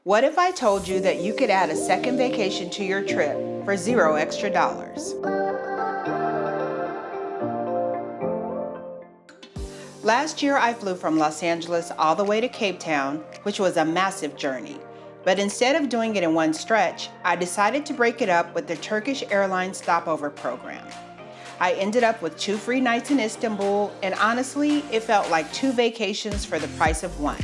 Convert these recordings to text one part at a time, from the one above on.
What if I told you that you could add a second vacation to your trip for $0 extra? Last year, I flew from Los Angeles all the way to Cape Town, which was a massive journey. But instead of doing it in one stretch, I decided to break it up with the Turkish Airlines Stopover Program. I ended up with 2 free nights in Istanbul, and honestly, it felt like 2 vacations for the price of 1.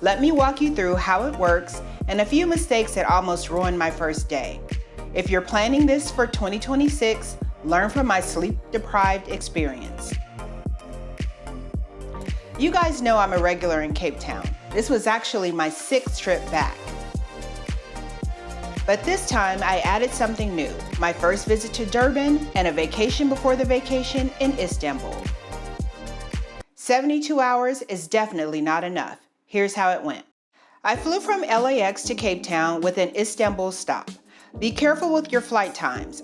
Let me walk you through how it works and a few mistakes that almost ruined my first day. If you're planning this for 2026, learn from my sleep-deprived experience. You guys know I'm a regular in Cape Town. This was actually my 6th trip back. But this time I added something new, my first visit to Durban and a vacation before the vacation in Istanbul. 72 hours is definitely not enough. Here's how it went. I flew from LAX to Cape Town with an Istanbul stop. Be careful with your flight times.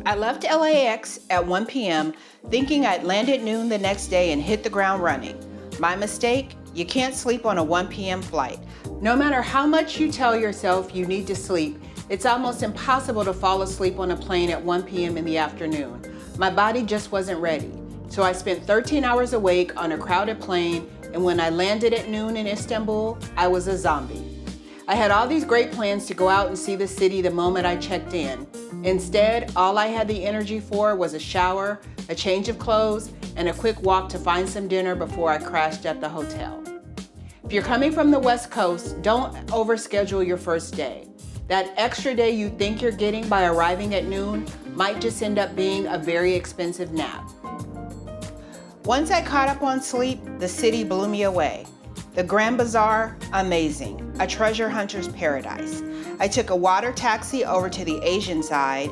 I left LAX at 1 p.m. thinking I'd land at noon the next day and hit the ground running. My mistake? You can't sleep on a 1 p.m. flight. No matter how much you tell yourself you need to sleep, it's almost impossible to fall asleep on a plane at 1 p.m. in the afternoon. My body just wasn't ready. So I spent 13 hours awake on a crowded plane, and when I landed at noon in Istanbul, I was a zombie. I had all these great plans to go out and see the city the moment I checked in. Instead, all I had the energy for was a shower, a change of clothes, and a quick walk to find some dinner before I crashed at the hotel. If you're coming from the West Coast, don't overschedule your first day. That extra day you think you're getting by arriving at noon might just end up being a very expensive nap. Once I caught up on sleep, the city blew me away. The Grand Bazaar, amazing, a treasure hunter's paradise. I took a water taxi over to the Asian side.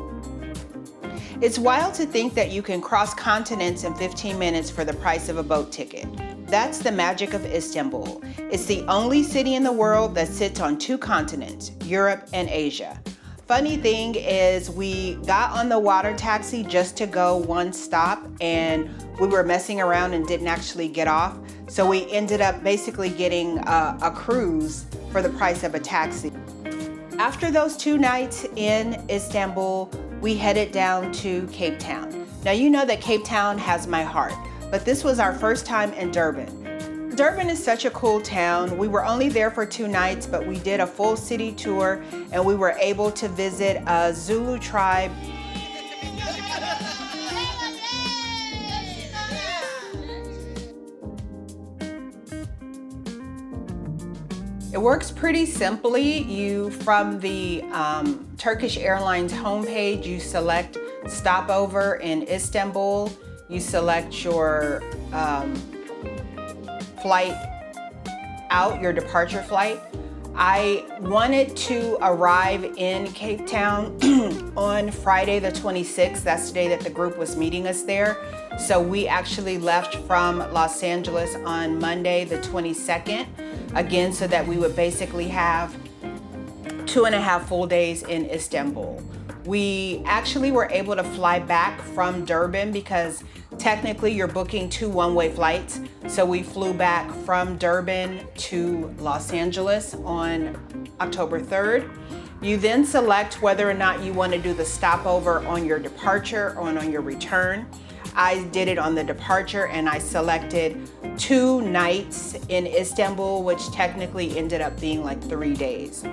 It's wild to think that you can cross continents in 15 minutes for the price of a boat ticket. That's the magic of Istanbul. It's the only city in the world that sits on 2 continents, Europe and Asia. Funny thing is, we got on the water taxi just to go one stop, and we were messing around and didn't actually get off. So we ended up basically getting a cruise for the price of a taxi. After those 2 nights in Istanbul, we headed down to Cape Town. Now you know that Cape Town has my heart, but this was our first time in Durban. Durban is such a cool town. We were only there for 2 nights, but we did a full city tour and we were able to visit a Zulu tribe. It works pretty simply. From the Turkish Airlines homepage, you select stopover in Istanbul. You select your flight out, your departure flight. I wanted to arrive in Cape Town on Friday the 26th. That's the day that the group was meeting us there. So we actually left from Los Angeles on Monday the 22nd, again, so that we would basically have 2.5 full days in Istanbul. We actually were able to fly back from Durban because technically you're booking 2 one-way flights. So we flew back from Durban to Los Angeles on October 3rd. You then select whether or not you want to do the stopover on your departure or on your return. I did it on the departure and I selected 2 nights in Istanbul, which technically ended up being like 3 days.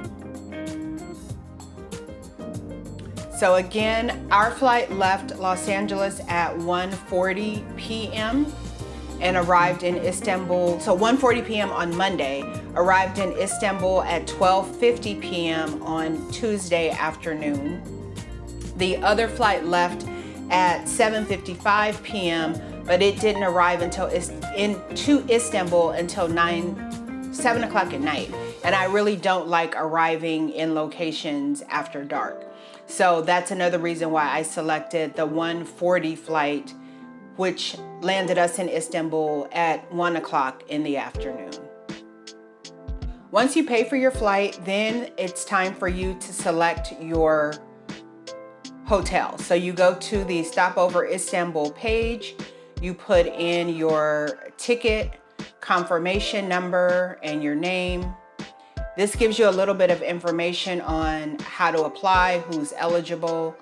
So again, our flight left Los Angeles at 1:40 p.m. and arrived in Istanbul. So 1:40 p.m. on Monday, arrived in Istanbul at 12:50 p.m. on Tuesday afternoon. The other flight left at 7:55 p.m., but it didn't arrive until into Istanbul until 7 o'clock at night. And I really don't like arriving in locations after dark. So that's another reason why I selected the 1:40 flight, which landed us in Istanbul at 1 o'clock in the afternoon. Once you pay for your flight, then it's time for you to select your hotel. So you go to the Stopover Istanbul page, you put in your ticket, confirmation number, and your name. This gives you a little bit of information on how to apply, who's eligible.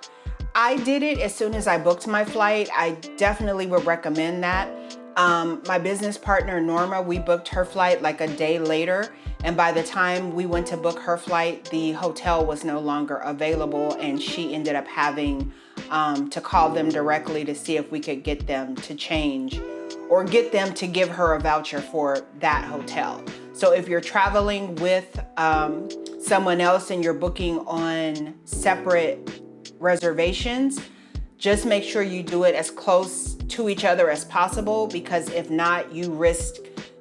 I did it as soon as I booked my flight. I definitely would recommend that. My business partner, Norma, we booked her flight like a day later. And by the time we went to book her flight, the hotel was no longer available. And she ended up having to call them directly to see if we could get them to change or get them to give her a voucher for that hotel. So if you're traveling with someone else and you're booking on separate reservations, just make sure you do it as close to each other as possible, because if not, you risk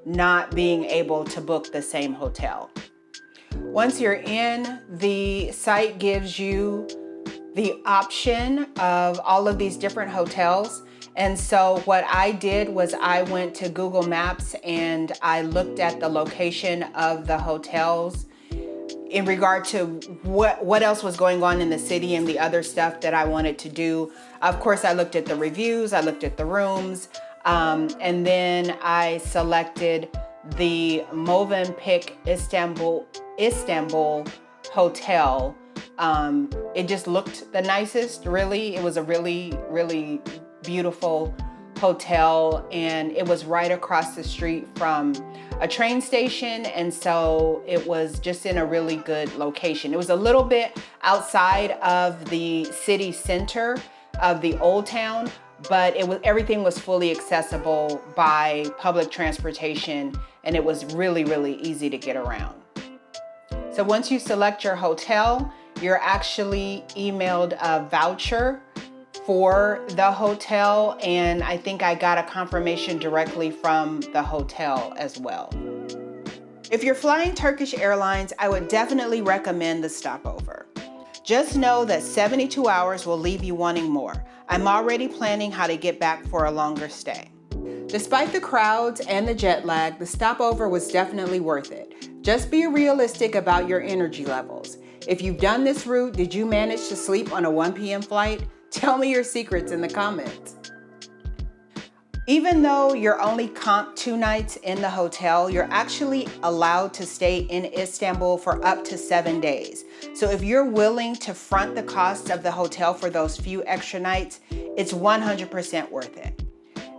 not being able to book the same hotel. Once you're in, the site gives you the option of all of these different hotels. And so what I did was I went to Google Maps and I looked at the location of the hotels in regard to what else was going on in the city and the other stuff that I wanted to do. Of course, I looked at the reviews, I looked at the rooms, and then I selected the Mövenpick Istanbul hotel. It just looked the nicest, really. It was a really, really beautiful hotel, and it was right across the street from a train station, and so it was just in a really good location. It was a little bit outside of the city center of the old town, but everything was fully accessible by public transportation, and it was really, really easy to get around. So once you select your hotel, you're actually emailed a voucher for the hotel, and I think I got a confirmation directly from the hotel as well. If you're flying Turkish Airlines, I would definitely recommend the stopover. Just know that 72 hours will leave you wanting more. I'm already planning how to get back for a longer stay. Despite the crowds and the jet lag, the stopover was definitely worth it. Just be realistic about your energy levels. If you've done this route, did you manage to sleep on a 1 p.m. flight? Tell me your secrets in the comments. Even though you're only comped 2 nights in the hotel, you're actually allowed to stay in Istanbul for up to 7 days. So if you're willing to front the cost of the hotel for those few extra nights, it's 100% worth it.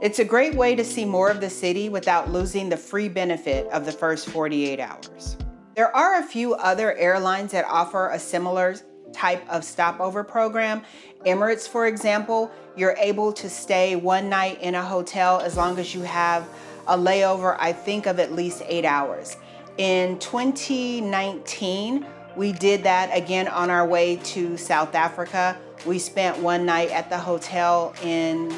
It's a great way to see more of the city without losing the free benefit of the first 48 hours. There are a few other airlines that offer a similar type of stopover program. Emirates, for example, you're able to stay 1 night in a hotel as long as you have a layover, I think, of at least 8 hours. In 2019, we did that again on our way to South Africa. We spent 1 night at the hotel in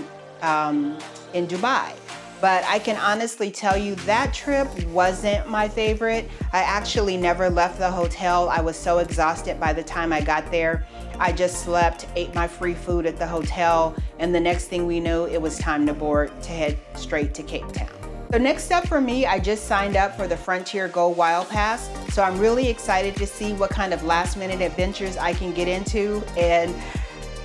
Dubai. But I can honestly tell you that trip wasn't my favorite. I actually never left the hotel. I was so exhausted by the time I got there. I just slept, ate my free food at the hotel, and the next thing we knew, it was time to board to head straight to Cape Town. So next up for me, I just signed up for the Frontier Go Wild Pass. So I'm really excited to see what kind of last minute adventures I can get into and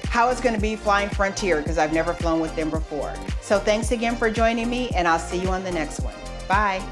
how it's gonna be flying Frontier, because I've never flown with them before. So thanks again for joining me, and I'll see you on the next one. Bye.